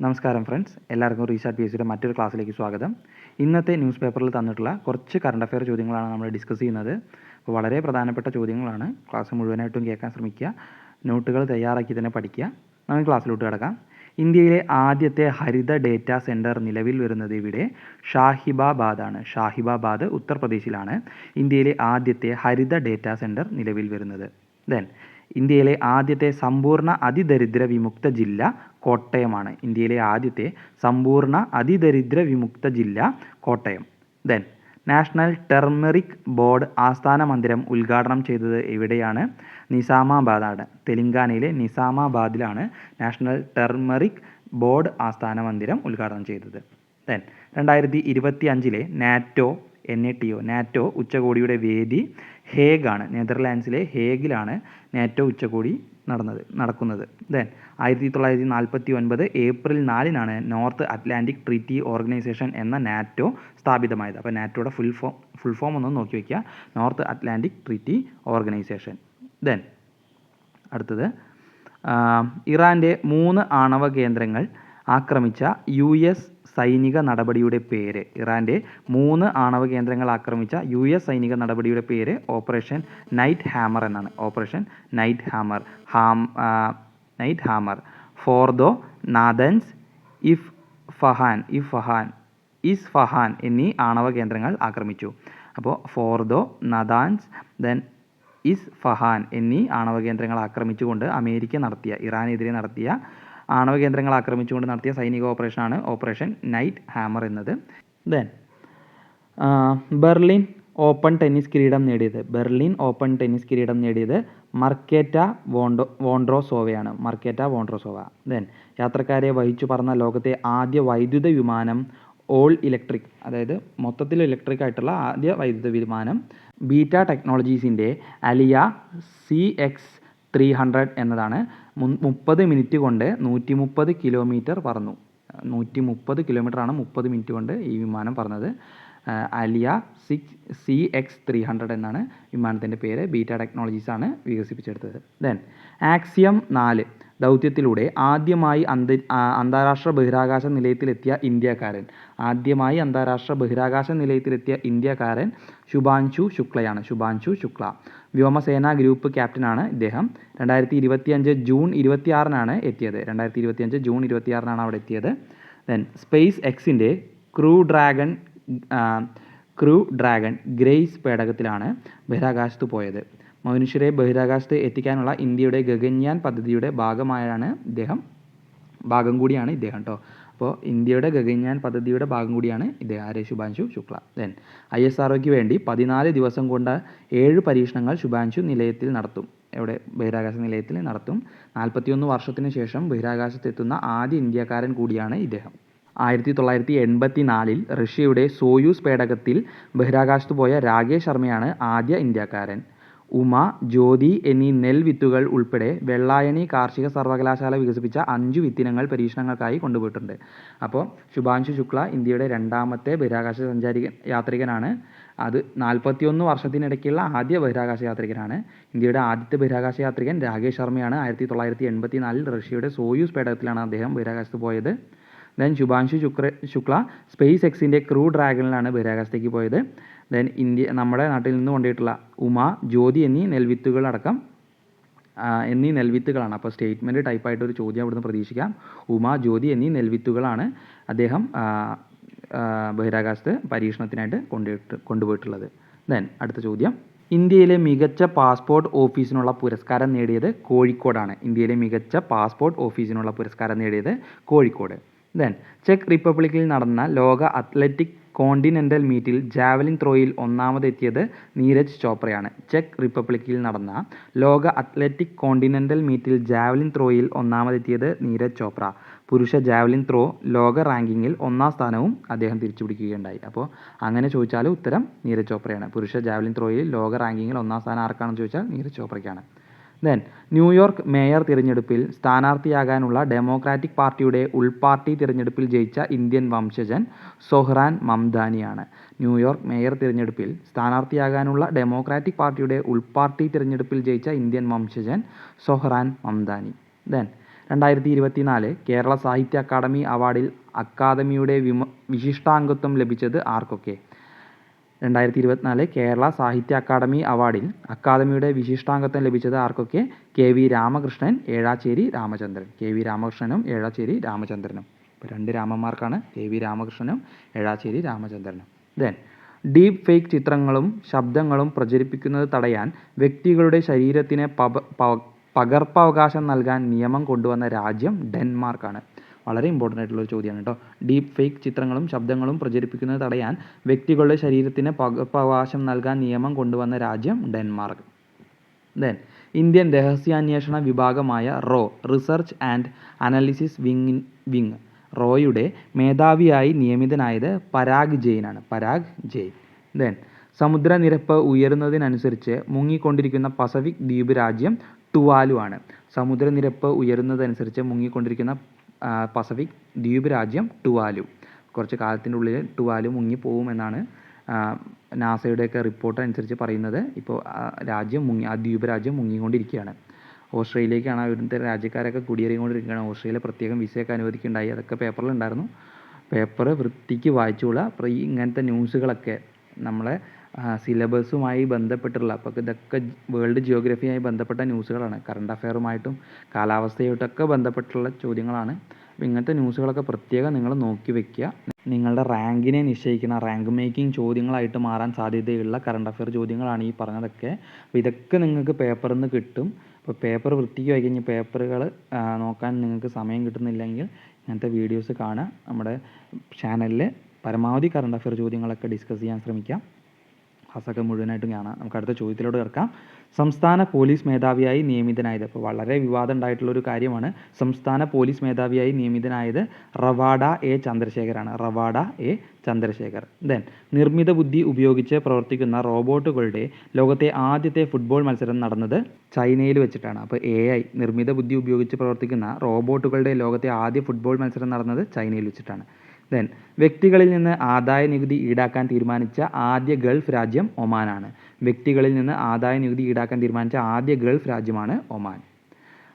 നമസ്കാരം ഫ്രണ്ട്സ്, എല്ലാവർക്കും റീസാർട്ട് P S സിയുടെ മറ്റൊരു ക്ലാസ്സിലേക്ക് സ്വാഗതം. ഇന്നത്തെ ന്യൂസ് പേപ്പറിൽ തന്നിട്ടുള്ള കുറച്ച് കറണ്ട് അഫെയർ ചോദ്യങ്ങളാണ് നമ്മൾ ഡിസ്കസ് ചെയ്യുന്നത്. അപ്പോൾ വളരെ പ്രധാനപ്പെട്ട ചോദ്യങ്ങളാണ്. ക്ലാസ് മുഴുവനായിട്ടും കേൾക്കാൻ ശ്രമിക്കുക, നോട്ടുകൾ തയ്യാറാക്കി തന്നെ പഠിക്കുക. നമുക്ക് ക്ലാസ്സിലോട്ട് കിടക്കാം. ഇന്ത്യയിലെ ആദ്യത്തെ ഹരിത ഡേറ്റാ സെൻറ്റർ നിലവിൽ വരുന്നത് ഇവിടെ ഷാഹിബാബാദാണ്. ഷാഹിബാബാദ് ഉത്തർപ്രദേശിലാണ് ഇന്ത്യയിലെ ആദ്യത്തെ ഹരിത ഡേറ്റാ സെൻറ്റർ നിലവിൽ വരുന്നത്. ദെൻ ഇന്ത്യയിലെ ആദ്യത്തെ സമ്പൂർണ്ണ അതിദരിദ്ര വിമുക്ത ജില്ല കോട്ടയമാണ്. ഇന്ത്യയിലെ ആദ്യത്തെ സമ്പൂർണ്ണ അതിദരിദ്ര വിമുക്ത ജില്ല Kottayam. Then national turmeric board ആസ്ഥാന മന്ദിരം ഉദ്ഘാടനം ചെയ്തത് എവിടെയാണ്? നിസാമാബാദാണ്. തെലങ്കാനയിലെ നിസാമാബാദിലാണ് നാഷണൽ ടെർമറിക് ബോർഡ് ആസ്ഥാന മന്ദിരം ഉദ്ഘാടനം ചെയ്തത്. ദെൻ 2025 നാറ്റോ ഉച്ചകോടിയുടെ വേദി ഹേഗാണ്. നെതർലാൻഡ്സിലെ ഹേഗിലാണ് നാറ്റോ ഉച്ചകോടി നടക്കുന്നത്. Then 1949 April 4 north Atlantic treaty organisation എന്ന നാറ്റോ സ്ഥാപിതമായത്. അപ്പോൾ നാറ്റോയുടെ ഫുൾ ഫോം ഒന്ന് നോക്കി വയ്ക്കുക, north Atlantic treaty organisation. Then അടുത്തത്, ഇറാൻ്റെ 3 ആണവ കേന്ദ്രങ്ങൾ ആക്രമിച്ച US സൈനിക നടപടിയുടെ പേര്. ഇറാൻ്റെ 3 ആണവ കേന്ദ്രങ്ങൾ ആക്രമിച്ച US സൈനിക നടപടിയുടെ പേര് ഓപ്പറേഷൻ നൈറ്റ് ഹാമർ എന്നാണ്. Operation night hammer. Fordow, Natanz, Isfahan എന്നീ ആണവ കേന്ദ്രങ്ങൾ ആക്രമിച്ചു. അപ്പോൾ ഫോർദോ, നദാൻസ്, ദെൻ ഇസ്ഫഹാൻ എന്നീ ആണവ കേന്ദ്രങ്ങൾ ആക്രമിച്ചുകൊണ്ട് ഇറാനെതിരെ നടത്തിയ ആണവ കേന്ദ്രങ്ങൾ ആക്രമിച്ചുകൊണ്ട് നടത്തിയ സൈനിക ഓപ്പറേഷനാണ് ഓപ്പറേഷൻ നൈറ്റ് ഹാമർ എന്നത്. ദെൻ ബെർലിൻ ഓപ്പൺ ടെന്നീസ് കിരീടം നേടിയത് മർക്കേറ്റ വോൺഡ്രോസോവയാണ്. ദെൻ യാത്രക്കാരെ വഹിച്ചു പറന്ന ലോകത്തെ ആദ്യ വൈദ്യുത വിമാനം ഓൾ ഇലക്ട്രിക്, അതായത് മൊത്തത്തിൽ ഇലക്ട്രിക് ആയിട്ടുള്ള ആദ്യ വൈദ്യുത വിമാനം ബീറ്റ ടെക്നോളജീസിൻ്റെ അലിയ CX-300 എന്നതാണ്. 30 മിനിറ്റ് കൊണ്ട് 130 കിലോമീറ്റർ പറന്നു. 130 കിലോമീറ്ററാണ് 30 മിനിറ്റ് കൊണ്ട് ഈ വിമാനം പറന്നത്. അലിയ CX-300 എന്നാണ് വിമാനത്തിൻ്റെ പേര്. ബീറ്റ ടെക്നോളജീസാണ് വികസിപ്പിച്ചെടുത്തത്. ദെൻ ആക്സിയം 4 ദൗത്യത്തിലൂടെ ആദ്യമായി അന്താരാഷ്ട്ര ബഹിരാകാശ നിലയത്തിലെത്തിയ ഇന്ത്യക്കാരൻ ശുഭാൻശു ശുക്ല. വ്യോമസേനാ ഗ്രൂപ്പ് ക്യാപ്റ്റനാണ് ഇദ്ദേഹം. 2025 ജൂൺ 26 എത്തിയത്. 2025 ജൂൺ 26 അവിടെ എത്തിയത്. ദെൻ സ്പേസ് എക്സിൻ്റെ ക്രൂ ഡ്രാഗൺ ഗ്രേസ് പേടകത്തിലാണ് ബഹിരാകാശത്ത് പോയത്. മനുഷ്യരെ ബഹിരാകാശത്ത് എത്തിക്കാനുള്ള ഇന്ത്യയുടെ ഗഗൻയാൻ പദ്ധതിയുടെ ഭാഗം കൂടിയാണ് ഇദ്ദേഹം കേട്ടോ. അപ്പോൾ ഇന്ത്യയുടെ ഗഗൻയാൻ പദ്ധതിയുടെ ഭാഗം കൂടിയാണ് ഇദ്ദേഹം, ശുഭാൻശു ശുക്ല. ദെൻ ISROയ്ക്ക് വേണ്ടി 14 ദിവസം കൊണ്ട് 7 പരീക്ഷണങ്ങൾ ശുഭാൻശു ബഹിരാകാശ നിലയത്തിൽ നടത്തും. 41 വർഷത്തിന് ശേഷം ബഹിരാകാശത്തെത്തുന്ന ആദ്യ ഇന്ത്യക്കാരൻ കൂടിയാണ് ഇദ്ദേഹം. 1984 റഷ്യയുടെ സോയൂസ് പേടകത്തിൽ ബഹിരാകാശത്ത് പോയ രാകേഷ് ശർമ്മയാണ് ആദ്യ ഇന്ത്യക്കാരൻ. ഉമ, ജ്യോതി എന്നീ നെൽവിത്തുകൾ ഉൾപ്പെടെ വെള്ളായണി കാർഷിക സർവകലാശാല വികസിപ്പിച്ച 5 വിത്തിനങ്ങൾ പരീക്ഷണങ്ങൾക്കായി കൊണ്ടുപോയിട്ടുണ്ട്. അപ്പോൾ ശുഭാൻശു ശുക്ല ഇന്ത്യയുടെ 2ാമത്തെ ബഹിരാകാശ യാത്രികനാണ്. അത് 41 വർഷത്തിനിടയ്ക്കുള്ള ആദ്യ ബഹിരാകാശ യാത്രികനാണ്. ഇന്ത്യയുടെ ആദ്യത്തെ ബഹിരാകാശ യാത്രികൻ രാകേഷ് ശർമ്മയാണ്. 1984 റഷ്യയുടെ സോയൂസ് പേടകത്തിലാണ് അദ്ദേഹം ബഹിരാകാശത്ത് പോയത്. ദെൻ ശുഭാൻശു ശുക്ല സ്പേസ് എക്സിൻ്റെ ക്രൂ ഡ്രാഗണിലാണ് ബഹിരാകാശത്തേക്ക് പോയത്. ദെൻ നമ്മുടെ നാട്ടിൽ നിന്ന് കൊണ്ടുപോയിട്ടുള്ള ഉമ, ജ്യോതി എന്നീ നെൽവിത്തുകളാണ്. അപ്പോൾ സ്റ്റേറ്റ്മെൻറ്റ് ടൈപ്പായിട്ടൊരു ചോദ്യം അവിടുന്ന് പ്രതീക്ഷിക്കാം. ഉമ, ജ്യോതി എന്നീ നെൽവിത്തുകളാണ് അദ്ദേഹം ബഹിരാകാശത്ത് പരീക്ഷണത്തിനായിട്ട് കൊണ്ടുപോയിട്ടുള്ളത്. ദെൻ അടുത്ത ചോദ്യം, ഇന്ത്യയിലെ മികച്ച പാസ്പോർട്ട് ഓഫീസിനുള്ള പുരസ്കാരം നേടിയത് കോഴിക്കോടാണ്. കോഴിക്കോട്. ദെൻ ചെക്ക് റിപ്പബ്ലിക്കിൽ നടന്ന ലോക അത്ലറ്റിക് കോണ്ടിനെൻ്റൽ മീറ്റിൽ ജാവലിൻ ത്രോയിൽ 1ാമതെത്തിയത് നീരജ് ചോപ്രയാണ്. ചെക്ക് റിപ്പബ്ലിക്കിൽ നടന്ന ലോക അത്ലറ്റിക് കോണ്ടിനെൻ്റൽ മീറ്റിൽ ജാവലിൻ ത്രോയിൽ 1ാമതെത്തിയത് നീരജ് ചോപ്ര. പുരുഷ ജാവലിൻ ത്രോ ലോക റാങ്കിങ്ങിൽ 1ാം സ്ഥാനവും അദ്ദേഹം തിരിച്ചുപിടിക്കുകയുണ്ടായി. അപ്പോൾ അങ്ങനെ ചോദിച്ചാൽ ഉത്തരം നീരജ് ചോപ്രയാണ്. പുരുഷ ജാവലിൻ ത്രോയിൽ ലോക റാങ്കിങ്ങിൽ 1ാം സ്ഥാനം ആർക്കാണെന്ന് ചോദിച്ചാൽ നീരജ് ചോപ്രയ്ക്കാണ്. ദെൻ ന്യൂയോർക്ക് മേയർ തിരഞ്ഞെടുപ്പിൽ സ്ഥാനാർത്ഥിയാകാനുള്ള ഡെമോക്രാറ്റിക് പാർട്ടിയുടെ ഉൾപാർട്ടി തിരഞ്ഞെടുപ്പിൽ ജയിച്ച ഇന്ത്യൻ വംശജൻ സൊഹ്റാൻ മംദാനിയാണ്. ന്യൂയോർക്ക് മേയർ തിരഞ്ഞെടുപ്പിൽ സ്ഥാനാർത്ഥിയാകാനുള്ള ഡെമോക്രാറ്റിക് പാർട്ടിയുടെ ഉൾപാർട്ടി തിരഞ്ഞെടുപ്പിൽ ജയിച്ച ഇന്ത്യൻ വംശജൻ സൊഹ്റാൻ മംദാനി. ദെൻ 2024 കേരള സാഹിത്യ അക്കാദമി അവാർഡിൽ അക്കാദമിയുടെ വിശിഷ്ടാംഗത്വം ലഭിച്ചത് ആർക്കൊക്കെ? 2024 കേരള സാഹിത്യ അക്കാദമി അവാർഡിൽ അക്കാദമിയുടെ വിശിഷ്ടാംഗത്വം ലഭിച്ചത് ആർക്കൊക്കെ? KV രാമകൃഷ്ണൻ, ഏഴാച്ചേരി രാമചന്ദ്രൻ. KV രാമകൃഷ്ണനും ഏഴാച്ചേരി രാമചന്ദ്രനും. ഇപ്പോൾ 2 രാമന്മാർക്കാണ്, KV രാമകൃഷ്ണനും ഏഴാച്ചേരി രാമചന്ദ്രനും. ദെൻ ഡീപ് ഫേക്ക് ചിത്രങ്ങളും ശബ്ദങ്ങളും പ്രചരിപ്പിക്കുന്നത് തടയാൻ വ്യക്തികളുടെ ശരീരത്തിന് പകർപ്പവകാശം നൽകാൻ നിയമം കൊണ്ടുവന്ന രാജ്യം ഡെൻമാർക്കാണ്. വളരെ ഇമ്പോർട്ടൻ്റ് ആയിട്ടുള്ളൊരു ചോദ്യമാണ് കേട്ടോ. ഡീപ് ഫേക്ക് ചിത്രങ്ങളും ശബ്ദങ്ങളും പ്രചരിപ്പിക്കുന്നത് തടയാൻ വ്യക്തികളുടെ ശരീരത്തിന് പകർപ്പവകാശം നൽകാൻ നിയമം കൊണ്ടുവന്ന രാജ്യം ഡെൻമാർക്ക്. ദെൻ ഇന്ത്യൻ രഹസ്യാന്വേഷണ വിഭാഗമായ റിസർച്ച് ആൻഡ് അനാലിസിസ് വിങ് റോയുടെ മേധാവിയായി നിയമിതനായത് പരാഗ് ജെയിനാണ്. പരാഗ് ജെയിൻ. ദെൻ സമുദ്രനിരപ്പ് ഉയരുന്നതിനനുസരിച്ച് മുങ്ങിക്കൊണ്ടിരിക്കുന്ന പസഫിക് ദ്വീപ് രാജ്യം ടുവാലു ആണ്. സമുദ്രനിരപ്പ് ഉയരുന്നതനുസരിച്ച് മുങ്ങിക്കൊണ്ടിരിക്കുന്ന പസഫിക് ദ്വീപ് രാജ്യം ടുവാലു. കുറച്ച് കാലത്തിൻ്റെ ഉള്ളിൽ ടുവാലു മുങ്ങിപ്പോകുമെന്നാണ് നാസയുടെയൊക്കെ റിപ്പോർട്ട് അനുസരിച്ച് പറയുന്നത്. ഇപ്പോൾ ആ ദ്വീപ് രാജ്യം മുങ്ങിക്കൊണ്ടിരിക്കുകയാണ്. ഓസ്ട്രേലിയക്കാണ് അവിടുത്തെ രാജ്യക്കാരൊക്കെ കുടിയേറിക്കൊണ്ടിരിക്കുകയാണ്. ഓസ്ട്രേലിയ പ്രത്യേകം വിസയൊക്കെ അനുവദിക്കുകയുണ്ടായി. അതൊക്കെ പേപ്പറിലുണ്ടായിരുന്നു. പേപ്പർ വൃത്തിക്ക് വായിച്ചോളുക. അപ്പോൾ ഇങ്ങനത്തെ ന്യൂസുകളൊക്കെ നമ്മളെ സിലബസുമായി ബന്ധപ്പെട്ടുള്ള, അപ്പോൾ ഇതൊക്കെ വേൾഡ് ജിയോഗ്രഫിയുമായി ബന്ധപ്പെട്ട ന്യൂസുകളാണ്. കറണ്ട് അഫെയറുമായിട്ടും കാലാവസ്ഥയായിട്ടൊക്കെ ബന്ധപ്പെട്ടുള്ള ചോദ്യങ്ങളാണ്. അപ്പോൾ ഇങ്ങനത്തെ ന്യൂസുകളൊക്കെ പ്രത്യേകം നിങ്ങൾ നോക്കി വെക്കുക. നിങ്ങളുടെ റാങ്കിനെ നിശ്ചയിക്കുന്ന റാങ്ക് മേക്കിംഗ് ചോദ്യങ്ങളായിട്ട് മാറാൻ സാധ്യതയുള്ള കറണ്ട് അഫെയർ ചോദ്യങ്ങളാണ് ഈ പറഞ്ഞതൊക്കെ. അപ്പോൾ ഇതൊക്കെ നിങ്ങൾക്ക് പേപ്പറിൽ നിന്ന് കിട്ടും. അപ്പോൾ പേപ്പർ വൃത്തിക്ക് വായിക്കുക. കഴിഞ്ഞ് പേപ്പറുകൾ നോക്കാൻ നിങ്ങൾക്ക് സമയം കിട്ടുന്നില്ലെങ്കിൽ ഇങ്ങനത്തെ വീഡിയോസ് കാണുക. നമ്മുടെ ചാനലിൽ പരമാവധി കറണ്ട് അഫെയർ ചോദ്യങ്ങളൊക്കെ ഡിസ്കസ് ചെയ്യാൻ ശ്രമിക്കാം. ക്ലാസ്സൊക്കെ മുഴുവനായിട്ടും കാണാം. നമുക്ക് അടുത്ത ചോദ്യത്തിലോട്ട് കിടക്കാം. സംസ്ഥാന പോലീസ് മേധാവിയായി നിയമിതനായത്, അപ്പോൾ വളരെ വിവാദം ഉണ്ടായിട്ടുള്ളൊരു കാര്യമാണ്. സംസ്ഥാന പോലീസ് മേധാവിയായി നിയമിതനായത് റവാഡ എ ചന്ദ്രശേഖറാണ്. റവാഡ എ ചന്ദ്രശേഖർ. ദെൻ നിർമ്മിത ബുദ്ധി ഉപയോഗിച്ച് പ്രവർത്തിക്കുന്ന റോബോട്ടുകളുടെ ലോകത്തെ ആദ്യത്തെ ഫുട്ബോൾ മത്സരം നടന്നത് ചൈനയിൽ വെച്ചിട്ടാണ്. അപ്പോൾ AI നിർമ്മിത ബുദ്ധി ഉപയോഗിച്ച് പ്രവർത്തിക്കുന്ന റോബോട്ടുകളുടെ ലോകത്തെ ആദ്യ ഫുട്ബോൾ മത്സരം നടന്നത് ചൈനയിൽ വെച്ചിട്ടാണ്. ദെൻ വ്യക്തികളിൽ നിന്ന് ആദായ നികുതി ഈടാക്കാൻ തീരുമാനിച്ച ആദ്യ ഗൾഫ് രാജ്യം ഒമാനാണ്. വ്യക്തികളിൽ നിന്ന് ആദായ നികുതി ഈടാക്കാൻ തീരുമാനിച്ച ആദ്യ ഗൾഫ് രാജ്യമാണ് ഒമാൻ.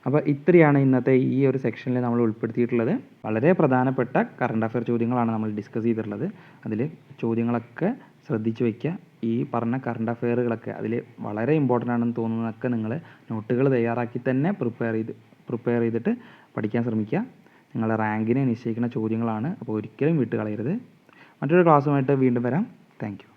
അപ്പോൾ ഇത്രയാണ് ഇന്നത്തെ ഈ ഒരു സെക്ഷനിൽ നമ്മൾ ഉൾപ്പെടുത്തിയിട്ടുള്ളത്. വളരെ പ്രധാനപ്പെട്ട കറണ്ട് അഫെയർ ചോദ്യങ്ങളാണ് നമ്മൾ ഡിസ്കസ് ചെയ്തിട്ടുള്ളത്. അതിൽ ചോദ്യങ്ങളൊക്കെ ശ്രദ്ധിച്ച് വയ്ക്കുക. ഈ പറഞ്ഞ കറണ്ട് അഫെയറുകളൊക്കെ അതിൽ വളരെ ഇമ്പോർട്ടൻ്റ് ആണെന്ന് തോന്നുന്നതൊക്കെ നിങ്ങൾ നോട്ടുകൾ തയ്യാറാക്കി തന്നെ പ്രിപ്പയർ ചെയ്തിട്ട് പഠിക്കാൻ ശ്രമിക്കുക. നിങ്ങളുടെ റാങ്കിനെ നിശ്ചയിക്കുന്ന ചോദ്യങ്ങളാണ്. അപ്പോൾ ഒരിക്കലും വിട്ട് കളയരുത്. മറ്റൊരു ക്ലാസ്സുമായിട്ട് വീണ്ടും വരാം. Thank you.